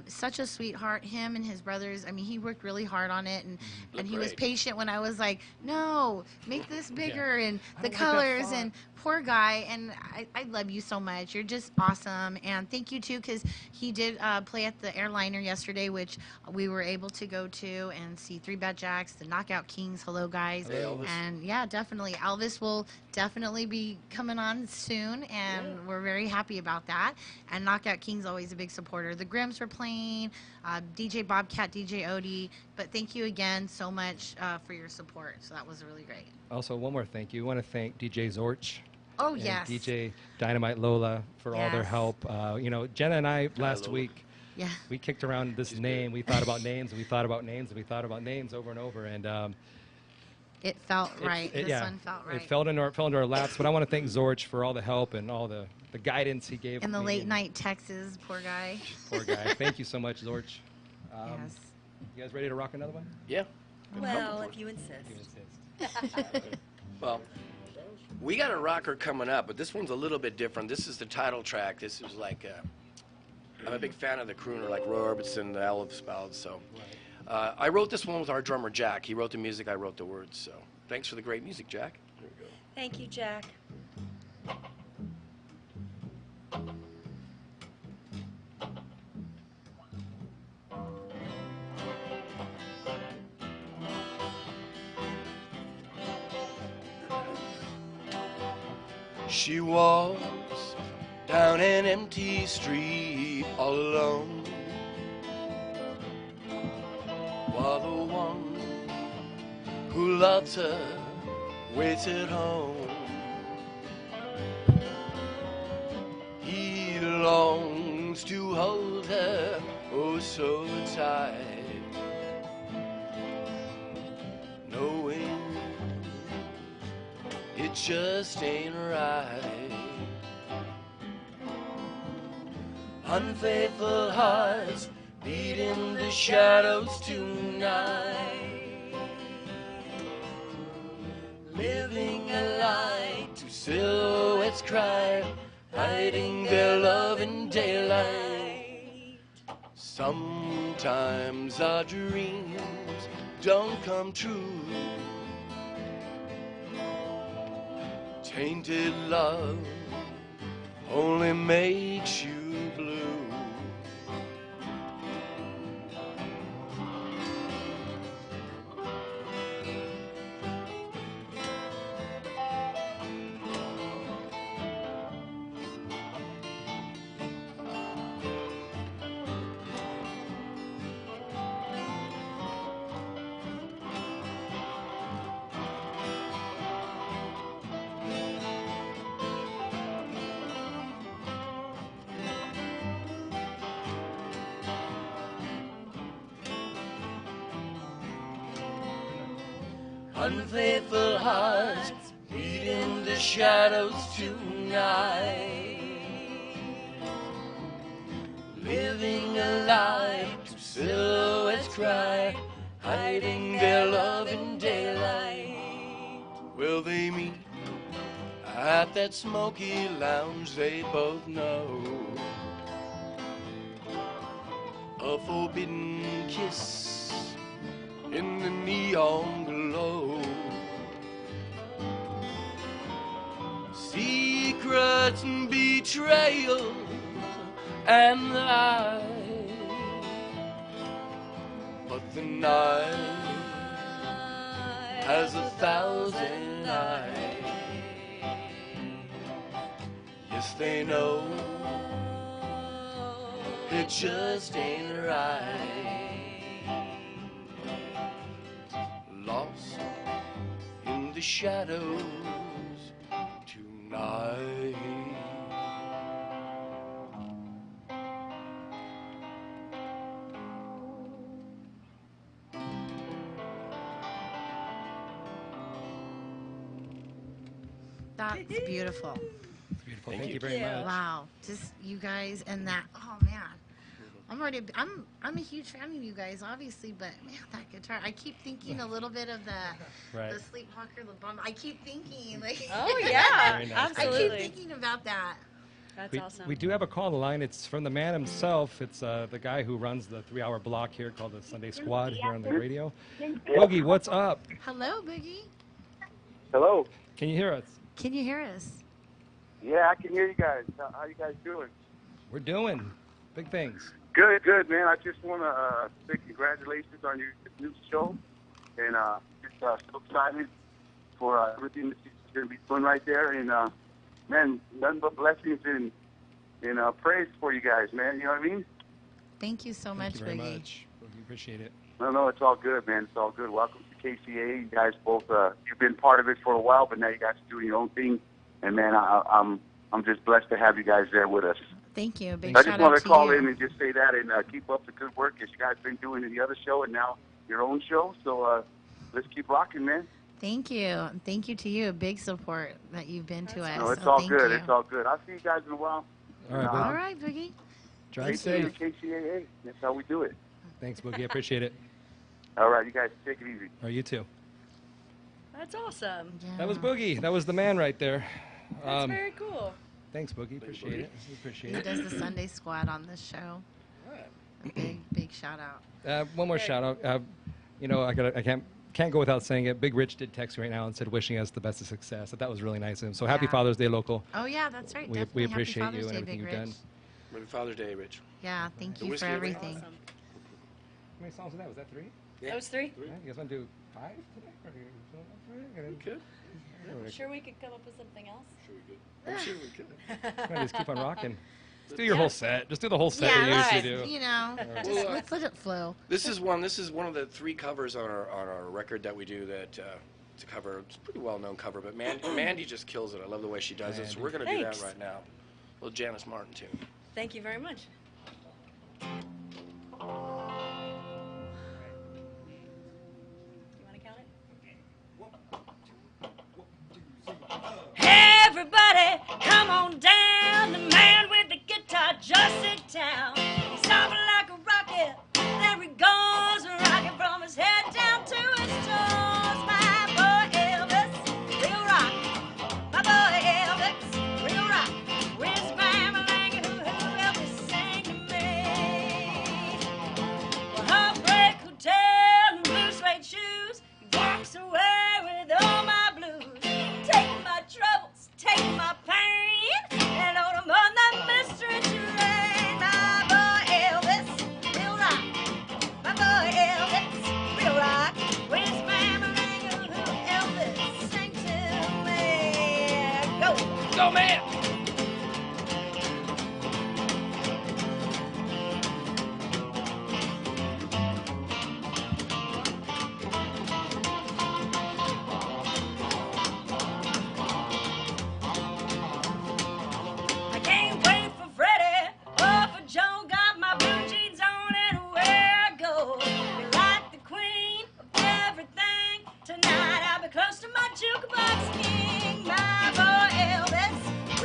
Such a sweetheart. Him and his brothers. I mean, he worked really hard on it, and he was
great.
patient when I was like, no, make this bigger and
I
the
don't like that
colors
font.
and. Poor guy, and I love you so much. You're just awesome, and thank you too, because he did play at the Airliner yesterday, which we were able to go to and see Three Bad Jacks, the Knockout Kings. Hello, guys.
Hey, Elvis.
And yeah, definitely, Elvis will definitely be coming on soon, and we're very happy about that. And Knockout Kings always a big supporter. The Grimms were playing, DJ Bobcat, DJ Odie, but thank you again so much for your support. So that was really great.
Also, one more thank you. We want to thank DJ Zorch.
Oh
and
yes.
DJ Dynamite Lola for all their
Yes.
help. Jenna and I last
Lola.
week,
Yeah.
we kicked around this name. We thought about names, and we thought about names, and we thought about names over and over. And
It felt right. This
yeah,
one felt right.
It fell into our laps. But I want to thank Zorch for all the help and all the guidance he gave.
In the
me
late
and-
night Texas, poor guy.
Poor guy. Thank you so much, Zorch.
Yes.
You guys ready to rock another one?
Yeah.
Well, if you insist.
You insist.
Well, we got a rocker coming up, but this one's a little bit different. This is the title track. This is like, I'm a big fan of the crooner like Roy Orbison, the Owl of Spouts. So I wrote this one with our drummer, Jack. He wrote the music, I wrote the words. So thanks for the great music, Jack. Here we go.
Thank you, Jack.
She walks down an empty street all alone, while the one who loves her waits at home. He longs to hold her oh so tight, knowing it just ain't right. Unfaithful hearts beat in the shadows tonight, living a lie to silhouettes cry, hiding their love in daylight. Sometimes our dreams don't come true. Tainted love only makes you blue. Unfaithful hearts beat in the shadows tonight, living a lie to silhouettes cry, hiding their love in daylight. Well, they meet
At that smoky lounge they both know. A forbidden kiss in the neon glow. Secrets and betrayal and lies. But the night has 1,000 eyes. Yes, they know it just ain't right. Lost in the shadows tonight.
That's beautiful.
Beautiful. Thank you very much.
Wow, just you guys and that. Oh man, I'm a huge fan of you guys, obviously, but man, that guitar. I keep thinking a little bit of the Sleepwalker, the Bum. I keep thinking like.
Oh yeah,
Very nice.
absolutely.
I keep thinking about that.
That's awesome.
We do have a call on the line. It's from the man himself. It's the guy who runs the 3-hour block here called the Sunday Squad here on the radio. Boogie, what's up?
Hello, Boogie.
Hello.
Can you hear us?
Can you hear us?
Yeah, I can hear you guys. How you guys doing?
We're doing big things.
Good, good, man. I just want to say congratulations on your new show, and just so excited for everything that you're going to be doing right there. And man, nothing but blessings and praise for you guys, man. You know what I mean?
Thank you so much,
Thank you very
Boogie.
much. We appreciate it.
No, it's all good, man. It's all good. Welcome to Kcaa. You guys both, you've been part of it for a while, but now you guys are doing your own thing. And man, I'm just blessed to have you guys there with us.
Thank you. Big
I
shout
just
out
wanted to call
you.
in and just say that and keep up the good work as you guys been doing in the other show and now your own show. So let's keep rocking, man.
Thank you. Thank you to you. Big support that you've been to us.
No, it's
So
all
thank
good.
you.
It's all good. I'll see you guys in a while.
All right, Boogie.
All right, Boogie.
Drive
KCAA,
safe.
KCAA. That's how we do it.
Thanks, Boogie. I appreciate it.
All right, you guys take it easy.
All right, you too.
That's awesome.
That was Boogie. That was the man right there.
That's very cool.
Thanks, Boogie. Appreciate it. We appreciate
He
it.
does the Sunday Squad on this show. A big shout out.
One more shout out. I can't go without saying it. Big Rich did text me right now and said wishing us the best of success. That was really nice of him. So happy
Yeah.
Father's Day, local.
Oh yeah, that's right.
We
Definitely.
appreciate
Happy
you
Father's
and
Day,
everything
Big
you've
Rich.
done.
Happy Father's Day, Rich.
Yeah, thank
The
you for
whiskey
everything.
How many songs was that? Was that 3?
That was 3.
Yeah, you guys want to do 5 today? Or you
could.
I'm sure we could come up with something else.
Sure we could. I'm sure we could.
Just keep on rocking. Just do your whole set. Just do the whole set you usually do.
You know, just let's let it flow.
This is one of the 3 covers on our record that we do that to cover. It's a pretty well known cover, but Mandy just kills it. I love the way she does it. So we're gonna do that
Thanks.
right now. A little Janice Martin tune.
Thank you very much. You want to count it? Everybody, come on down. The man with the guitar just sit down. He's stomping like a rocket. There he goes, rocking from his head down to his toes. My boy Elvis, real rock. My boy Elvis, real rock. Where's Bam-a-lang, who Elvis sang to me? Well, Heartbreak Hotel and blue suede shoes. He walks away with all my blues. Take my troubles, take my pain, and load 'em on that mystery train. My boy Elvis, real rock. My boy Elvis, real rock. Where's Bam-a-lang, who Elvis sang to me? Go,
go, man!
I can't wait for Freddie or for Joe. Got my blue jeans on and where I go. Be like the queen of everything. Tonight I'll be close to my jukebox king. My boy Elvis,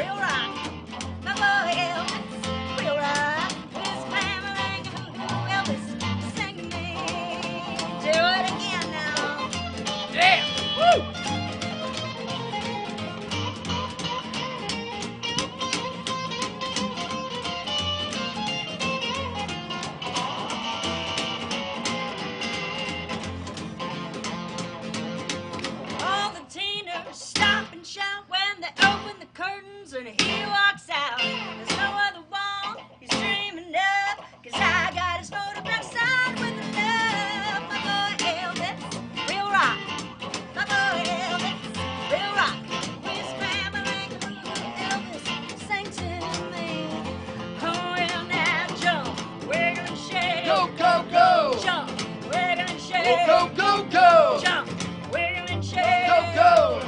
go, go.
Jump, wiggle and shake.
Go, go, go.
Jump, wiggle and shake.
Go, go.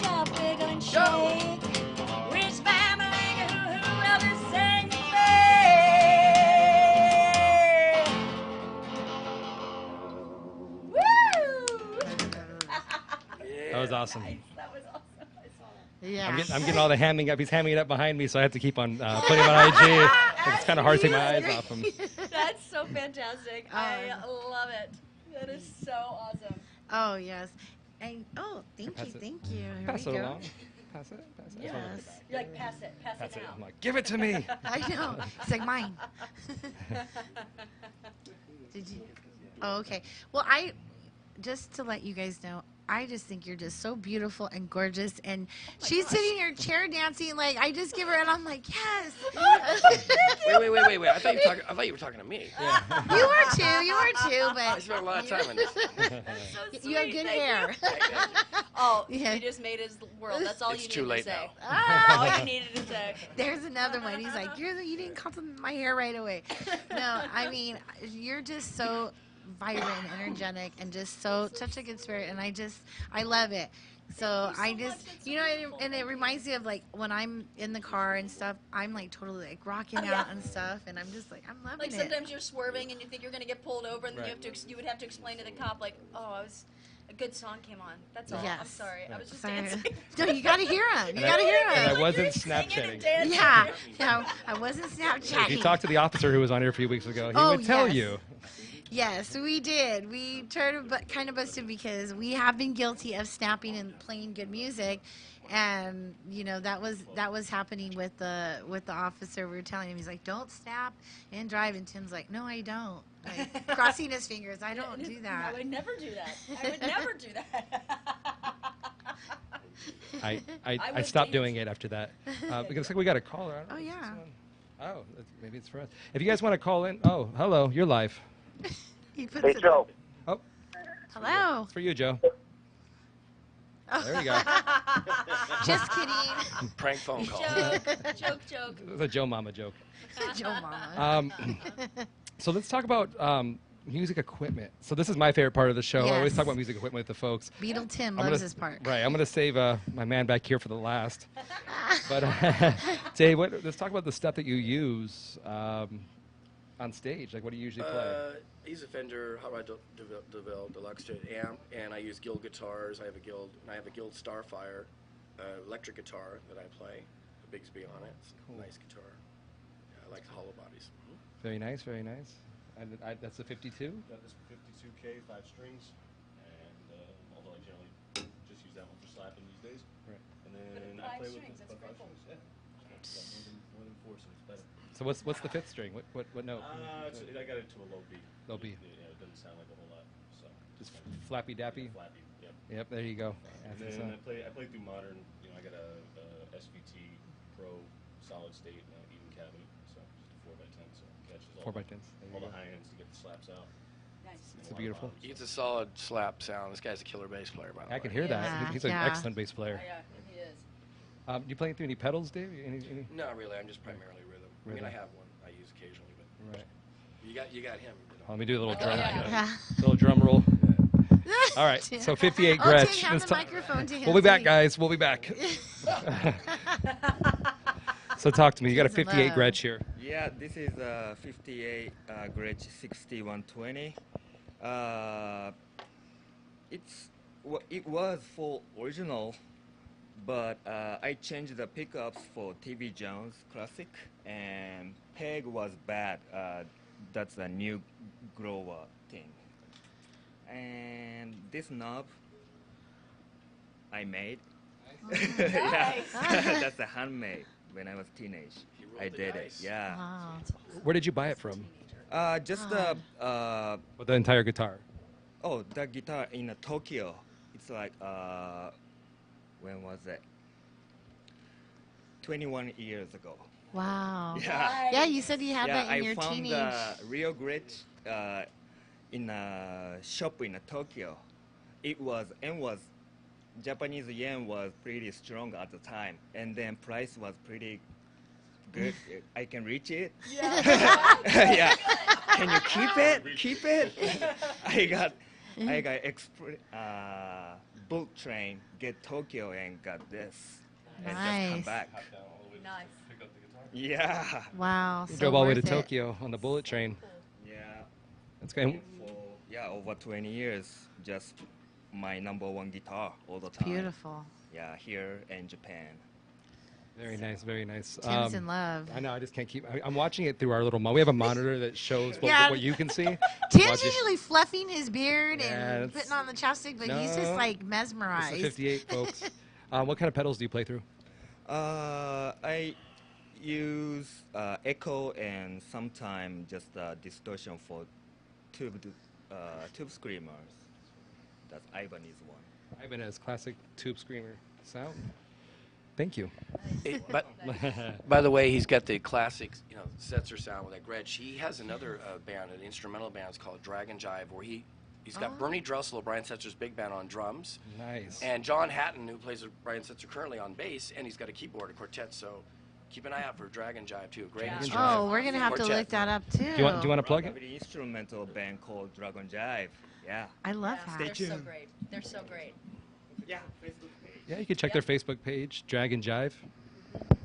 Jump, wiggle and shake. Which family whoever sang the
That was awesome.
That was awesome. I saw that.
Yeah.
I'm getting all the hamming up. He's hamming it up behind me, so I have to keep on putting him on IG. It's kind of hard to take my eyes off him.
That's so fantastic. I love it. That is so awesome.
Oh, yes. And, thank
Pass
you,
it.
thank you. Here
Pass
we
it
go.
along. Pass it. Pass it.
Yes.
You're like, pass it
Pass it.
now.
I'm like, give it to me.
I know. It's like mine. Did you? Oh, okay. Well, just to let you guys know, I just think you're just so beautiful and gorgeous. And she's sitting in her chair dancing. Like, I just give her, and I'm like, yes.
Wait. I thought you were talking to me.
You are too, but
I spent a lot of time on this.
you have good hair.
Oh,
Yeah.
you just made his world. That's all
It's
you
too
needed
late
to say.
now.
All you needed to say.
There's another one. He's like, you didn't compliment my hair right away. No, I mean, you're just so vibrant and energetic and just such a good spirit, and I love it. So I just, and it reminds me of like when I'm in the car and stuff, I'm like totally like rocking out and stuff, and I'm just like, I'm loving
Like
it.
sometimes you're swerving and you think you're gonna get pulled over, and then you would have to explain to the cop like, a good song came on. That's all. I'm
Yes.
sorry. I was just
Sorry.
dancing.
No, you gotta hear him. You gotta hear him.
And I wasn't Snapchatting.
Yeah, no, I wasn't
If
Snapchatting.
you talked to the officer who was on here a few weeks ago, he
Oh,
would tell
yes.
you.
Yes, we did. We kind of busted because we have been guilty of snapping and playing good music, and that was happening with the officer. We were telling him, he's like, "Don't snap and drive," and Tim's like, "No, I don't." Like, crossing his fingers, I don't do that.
I would never do that. I would never do that.
I stopped doing it after that because it's like we got a caller. I don't know
Oh
if
yeah.
this one- Oh, maybe it's for us. If you guys want to call in, hello, you're live.
Hey,
Joe.
Oh,
hello.
it's for you, Joe. There you go.
Just kidding.
Prank phone call.
Joke.
It was a Joe Mama joke.
Joe Mama.
So let's talk about music equipment. So this is my favorite part of the show. I always
Yes.
talk about music equipment with the folks.
Beetle Tim
I'm
loves
gonna-
this part.
Right. I'm going to save my man back here for the last. But Dave, let's talk about the stuff that you use on stage. Like, what do you usually play?
I use a Fender Hot Rod DeVille Deluxe amp, and I use Guild guitars. I have a Guild Starfire electric guitar that I play. A Bigsby on it. It's a nice guitar. Yeah, I like the hollow bodies.
Very nice, very nice. And that's the 52?
Got this 52K, 5 strings, and although I generally just use that one for slapping these days.
Right.
And then I play with the 5 strings. Yeah. More than 4, so it's better.
So what's the fifth string? What note?
I got it to a low B.
Low B.
Yeah, it doesn't sound like a whole lot. So
Just flappy dappy.
Flappy. Yep.
Yep. There you go.
And then I play through modern. I got a SVT Pro solid state even cabinet, so just a 4x10, so it catches all
4x10s.
all the high ends to get the slaps out.
Nice.
It's beautiful.
It's a solid slap sound. This guy's a killer bass player, by the way.
I can hear that. He's an excellent bass player.
Yeah, he is.
You playing through any pedals, Dave? Any?
Not really. I'm just primarily rhythm. I mean, I
Rhythm.
have one I use occasionally, but
Right.
you got him.
Let me do a little
Oh,
drum.
yeah.
Little drum roll. All right. So 58
Oh,
Gretsch.
Tim, hand
Let's
the
talk-
microphone to him,
We'll be back,
please.
guys. We'll be back. So talk to me. You got a 58
love.
Gretsch here.
Yeah, this is 58 Gretsch 6120. It was for original, but I changed the pickups for TV Jones Classic, and peg was bad. That's a new grower thing. And this knob I made. Yeah, that's a handmade. When I was teenage, I did it. Yeah.
Wow.
Where did you buy it from?
Just
With the entire guitar.
oh, the guitar in Tokyo. It's like when was it? 21 years ago.
Wow.
Yeah.
Yeah, you said you had
Yeah,
that in your
I found
teenage.
the real great in a shop in Tokyo. It was Japanese yen was pretty strong at the time, and then price was pretty good. I can reach it.
Yeah.
Yeah. Can you keep it? Keep it? I got boat train, get Tokyo and got this. And just come
Nice.
back.
Nice.
Yeah.
Wow.
You
So
drove all the way to
worth it.
Tokyo on the bullet train.
Yeah.
That's great.
For over 20 years, just my #1 guitar all the time.
Beautiful.
Yeah, here in Japan.
Very nice, very nice.
Tim's in love.
I know, I just can't keep. I'm watching it through our little. We have a monitor that shows
Yeah.
what you can see.
Tim's
Watch it.
usually fluffing his beard
Yeah,
and
it's-
putting on the chapstick, but he's just
No.
like
It's
mesmerized.
the 58, folks. What kind of pedals do you play through?
I use echo and sometimes just distortion for tube screamers. That's Ibanez one.
Ibanez classic tube screamer sound. Thank you.
But by the way, he's got the classic, Setzer sound with that Gretsch. He has another band, an instrumental band. It's called Dragon Jive, where he's got Bernie Drussel, Brian Setzer's big band, on drums.
Nice.
And John Hatton, who plays with Brian Setzer currently on bass, and he's got a keyboard, a quartet. So keep an eye out for Dragon Jive too. Great instrumental.
Oh, we're gonna have to
quartet.
look that up too.
Do you want to plug it?
The instrumental band called Dragon Jive. Yeah.
I love
Yeah,
that.
they're so great. They're so great.
Yeah, Facebook page.
Yeah, you can check their Facebook page, Dragon Jive.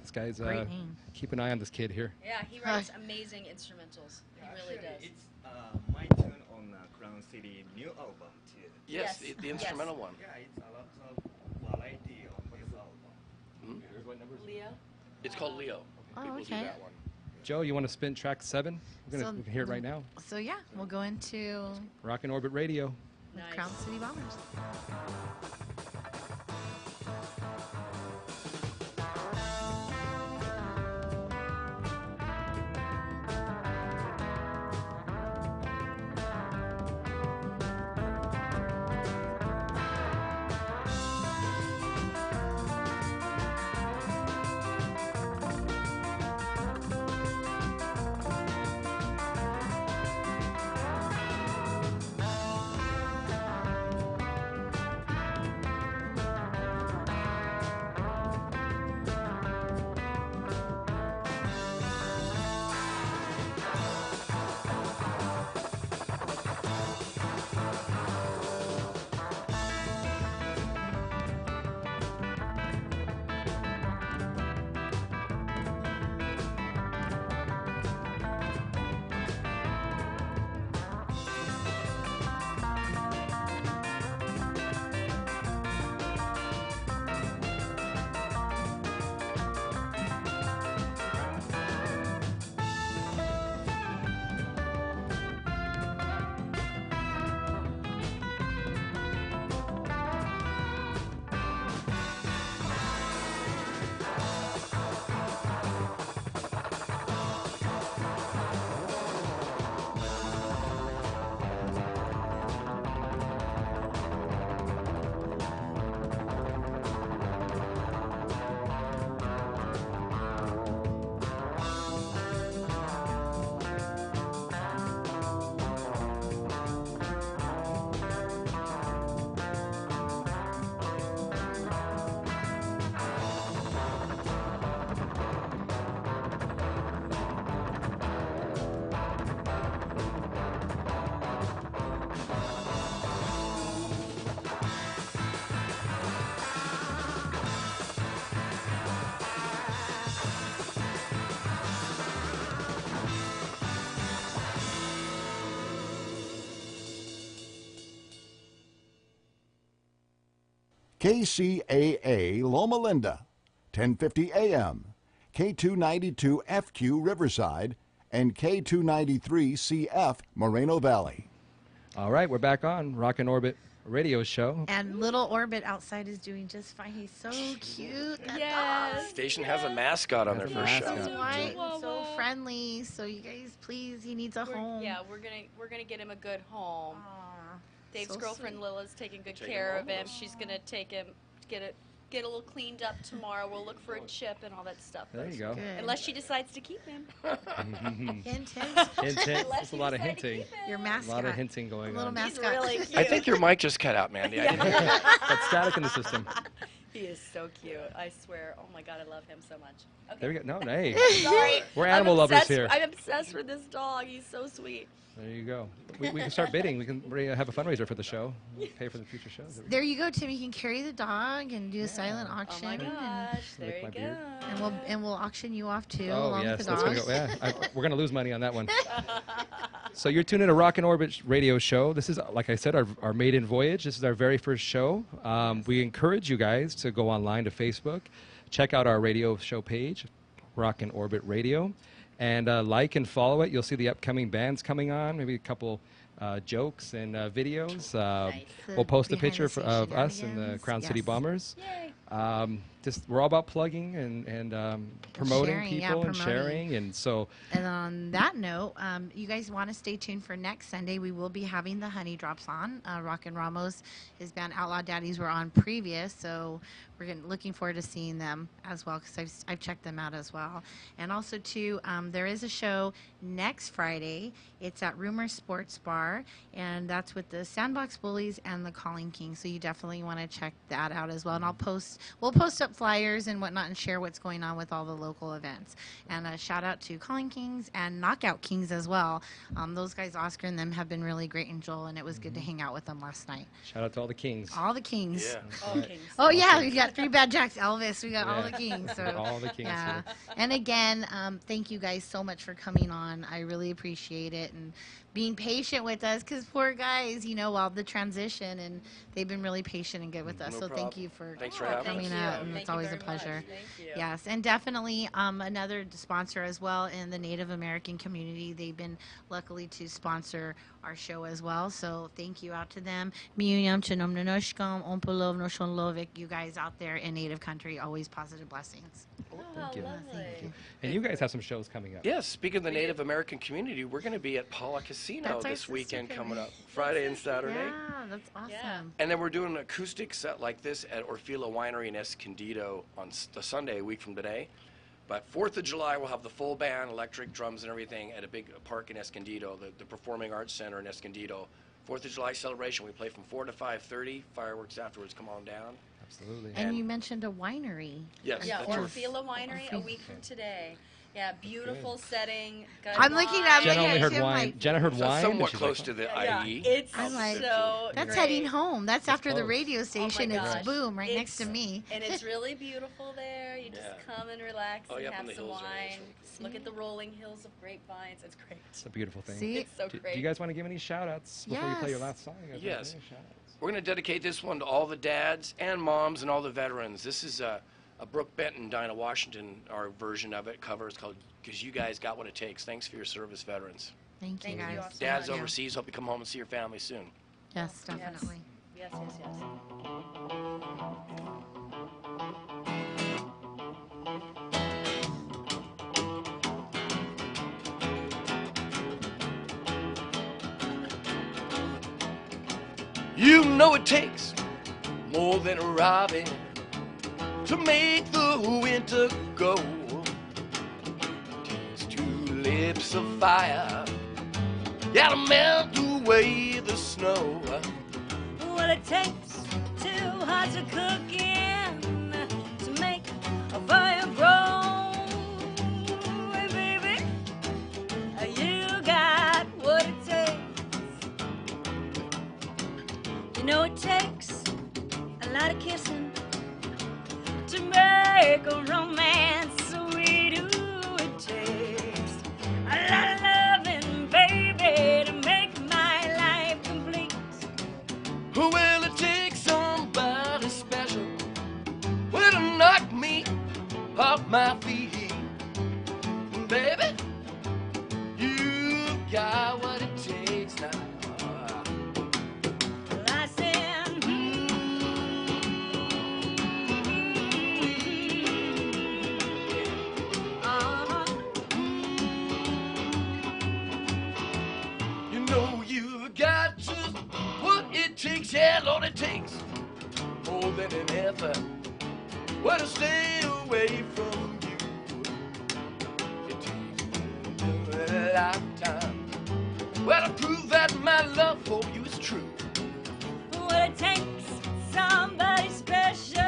This guy's
Great name.
keep an eye on this kid here.
Yeah, he writes amazing instrumentals. He really does.
It's my tune on Crown City new album too.
Yes,
Yes.
the instrumental one.
Yeah, it's a lot of variety on this album.
Leo?
It's called Leo.
Oh,
People
okay.
do that one.
Joe, you want to spin track 7? We
So-
can hear it right now.
So yeah, we'll go into
Rockin' Orbit Radio.
Nice.
Crown City Bombers.
KCAA Loma Linda, 1050 AM, K292FQ Riverside, and K293CF Moreno Valley.
All right, we're back on Rockin' Orbit Radio Show.
And little Orbit outside is doing just fine. He's so cute. That
Yes.
Station has a mascot on their
Has a
first
mascot.
show.
dog. White and so friendly. So you guys, please, he needs a home.
Yeah, we're gonna get him a good home.
Aw,
Dave's
so
girlfriend
sweet.
Lila's taking good
Take
care
him
of him. She's gonna take him, get a little cleaned up tomorrow. We'll look for a chip and all that stuff.
There you go.
Good.
Unless she decides to keep him.
Hint, hint.
Hint, hint.
Unless
There's a
she
lot of
decide to
hinting.
keep him.
Your
A
mascot.
lot of hinting going
Little
on.
mascot.
He's really cute.
I think your mic just cut out, Mandy. I didn't hear you.
Got static in the system.
He is so cute. I swear. Oh my God, I love him so much. Okay.
There we go. No, hey.
Sorry.
We're animal lovers here.
I'm obsessed with this dog. He's so sweet.
There you go. We can start bidding. We can have a fundraiser for the show. Pay for the future shows.
There you go, Tim. You can carry the dog and do a silent auction.
Oh my gosh, there you go.
And we'll auction you off too,
Oh
along
yes,
with the
that's
dog.
gonna go. Yeah, we're gonna lose money on that one. So you're tuning in to Rockin' Orbit radio show. This is, like I said, our maiden voyage. This is our very first show. We encourage you guys to go online to Facebook, check out our radio show page, Rockin' Orbit Radio, and like and follow it. You'll see the upcoming bands coming on, maybe a couple jokes and videos. We'll post a picture of us and the Crown City Bombers. We're all about plugging and promoting
sharing,
people and sharing, and so.
And on that note, you guys want to stay tuned for next Sunday. We will be having the Honey Drops on. Rockin' Ramos, his band Outlaw Daddies were on previous, so we're looking forward to seeing them as well, because I've checked them out as well. And also too, there is a show next Friday. It's at Rumor Sports Bar, and that's with the Sandbox Bullies and the Calling Kings. So you definitely want to check that out as well. And we'll post up flyers and whatnot and share what's going on with all the local events. And a shout out to Calling Kings and Knockout Kings as well. Those guys, Oscar and them, have been really great, and Joel, and it was good to hang out with them last night.
Shout out to all the Kings.
All the Kings.
Yeah.
All Kings.
Oh yeah, we got 3 Bad Jacks, Elvis. We got all
Yeah.
the Kings. So
All the Kings
yeah.
here.
And again, thank you guys so much for coming on. I really appreciate it, and being patient with us, because poor guys, while the transition, and they've been really patient and good with us.
No
so
problem.
thank you for
Thanks for having
coming
us.
out, and
Thank
it's
you
always a
very much.
pleasure.
Thank you.
Yes, and definitely another sponsor as well in the Native American community. They've been luckily to sponsor our show as well. So thank you out to them. You guys out there in Native country, always positive blessings.
Thank you.
Lovely.
And you guys have some shows coming up.
Yes, speaking of the Native American community, we're going to be at Paula Casino
That's our
this
sister
weekend
community.
coming up, Friday and Saturday.
Yeah, that's awesome.
And then we're doing an acoustic set like this at Orfila Winery in Escondido on the Sunday, a week from today. But 4th of July, we'll have the full band, electric drums and everything at a big park in Escondido, the Performing Arts Center in Escondido. 4th of July celebration. We play from 4 to 5:30. Fireworks afterwards. Come on down.
Absolutely.
And you mentioned a winery.
Yes,
Yeah,
that's right.
Orfila Winery a week from today. Yeah, beautiful setting. Good
I'm looking at
Jenna only heard
Tim,
wine.
like-
Jenna heard
So
wine.
somewhat
and she's
close
like,
to the
Yeah,
IE.
it's
I'm like,
so
that's
great.
heading home. That's after the
close.
radio station.
Oh my
It's
gosh.
boom right next to
It's-
me.
And it's really beautiful there. You just
Yeah.
come and relax
Oh,
and
yeah, up in
have
the
some
hills there,
wine.
it's
Look at the rolling hills of grapevines. It's great.
It's a beautiful thing.
See?
It's so
Do
great.
you guys want to give any shout-outs before you play your
Yes.
last song? You guys wanna
Yes.
give any shout-outs?
We're going to dedicate this one to all the dads and moms and all the veterans. This is a Brooke Benton, Dinah Washington, our version of it, cover. It's called "Because You Guys Got What It Takes." Thanks for your service, veterans.
Thank you
Thank you
guys.
all so
Dads
much.
overseas, hope you come home and see your family soon.
Yes, definitely.
Yes, yes, yes.
You know it takes more than a robin to make the winter go. It takes 2 lips of fire, yeah, to melt away the snow.
Well, it takes 2 hearts of cooking to make a fire grow. Hey, baby, you got what it takes. You know it takes a lot of kissing to make a romance sweet. Ooh, it takes a lot of loving, baby, to make my life complete.
Well, it takes somebody special well, to knock me off my feet. Baby, you got what it takes now.
Well, I said,
You know you got just what it takes, yeah, Lord, it takes more than an effort. Well, to stay away from you, it takes a lifetime. Well, to prove that my love for you is true.
well, it takes somebody special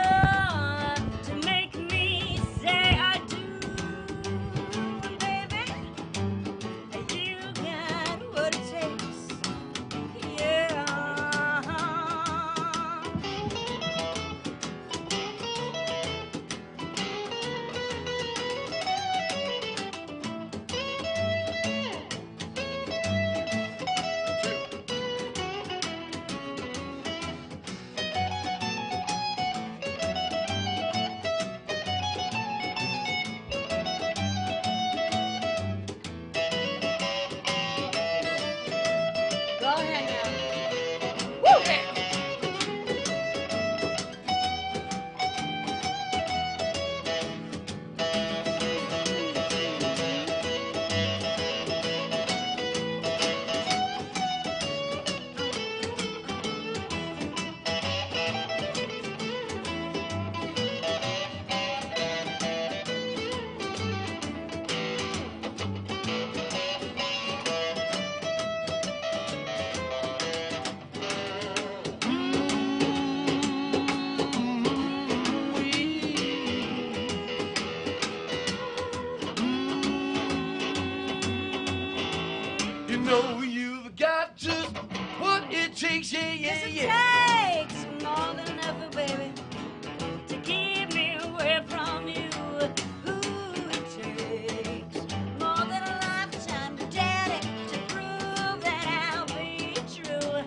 it takes, yeah, yeah,
'Cause it
yeah.
takes more than enough, baby, to keep me away from you. Ooh, it takes more than a lifetime to daddy to prove that I'll be true.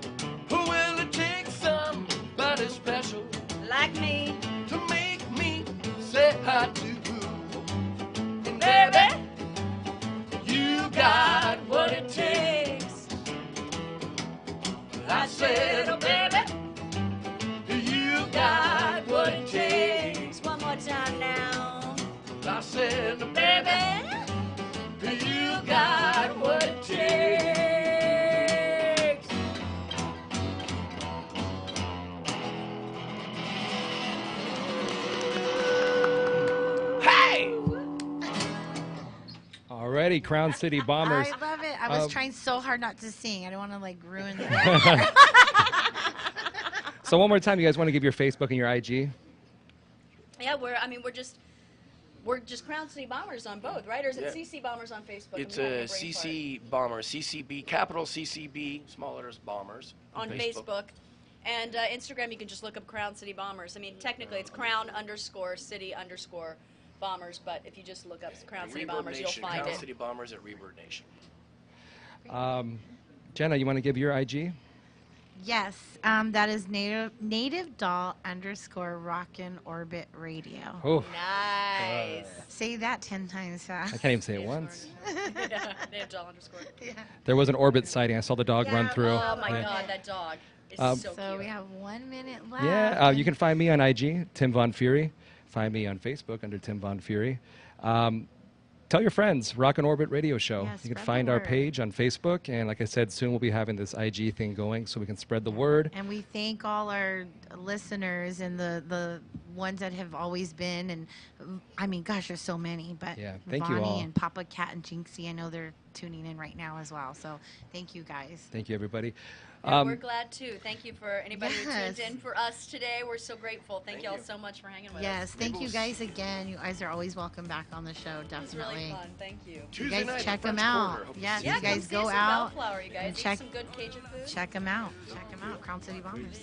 Well, it takes somebody special
Like me,
to make me say hi to you. And
baby,
you got what it takes.
I said, oh baby,
You got what it takes.
takes. One more time now,
I said,
baby,
you got what it takes. Hey!
Alrighty, Crown City Bombers.
I love it. I was
Um,
trying so hard not to sing. I don't want to like ruin the
So one more time, you guys want to give your Facebook and your IG?
Yeah, we're just Crown City Bombers on both, right? Or is it
Yeah.
CC Bombers on Facebook?
It's
I'm having
a
brain
CC Bombers, CCB, capital CCB, small letters Bombers.
fart. On Facebook. And Instagram, you can just look up Crown City Bombers. I mean, technically, it's Crown_City_Bombers, but if you just look up Crown City
Reverb
Bombers,
Nation,
you'll find
Crown
it.
City Bombers at Reverb Nation.
Jenna, you want to give your IG?
Yes, that is native doll _ Rockin' Orbit Radio.
Oh,
Nice.
Say that 10 times fast.
I can't even say it once.
Yeah, Native Doll _
Yeah.
There was an orbit sighting. I saw the dog run through.
Oh my
Yeah.
God, that dog is so
So
cute.
we have 1 minute left.
Yeah, you can find me on IG, Tim Von Fury. Find me on Facebook under Tim Von Fury. Tell your friends, Rockin' Orbit Radio Show.
Yeah,
You can
spread the
find our
word.
page on Facebook, and like I said, soon we'll be having this IG thing going so we can spread the word.
And we thank all our listeners and the ones that have always been. And I mean, gosh, there's so many. But
Yeah, thank you
Vonnie
all.
and Papa Cat and Jinxie, I know they're tuning in right now as well. So thank you guys.
Thank you, everybody.
Yeah, we're glad too. Thank you for anybody who
Yes.
tuned in for us today. We're so grateful. Thank you all so much for hanging with us.
Yes, thank you guys again. You guys are always welcome back on the show,
It was
definitely.
really fun. Thank you.
You guys check them out. Yes,
Yeah,
you guys
come see
go
us in
out
Bellflower, you guys.
and
Eat
check
some good Cajun food.
check them out. Check them out. Crown City Bombers.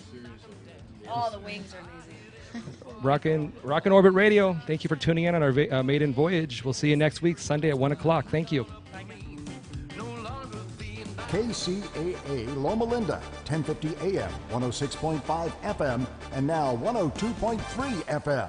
Oh, the wings are amazing.
Rockin' Orbit Radio. Thank you for tuning in on our maiden voyage. We'll see you next week, Sunday at 1 o'clock. Thank you.
KCAA Loma Linda, 1050 AM, 106.5 FM, and now 102.3 FM.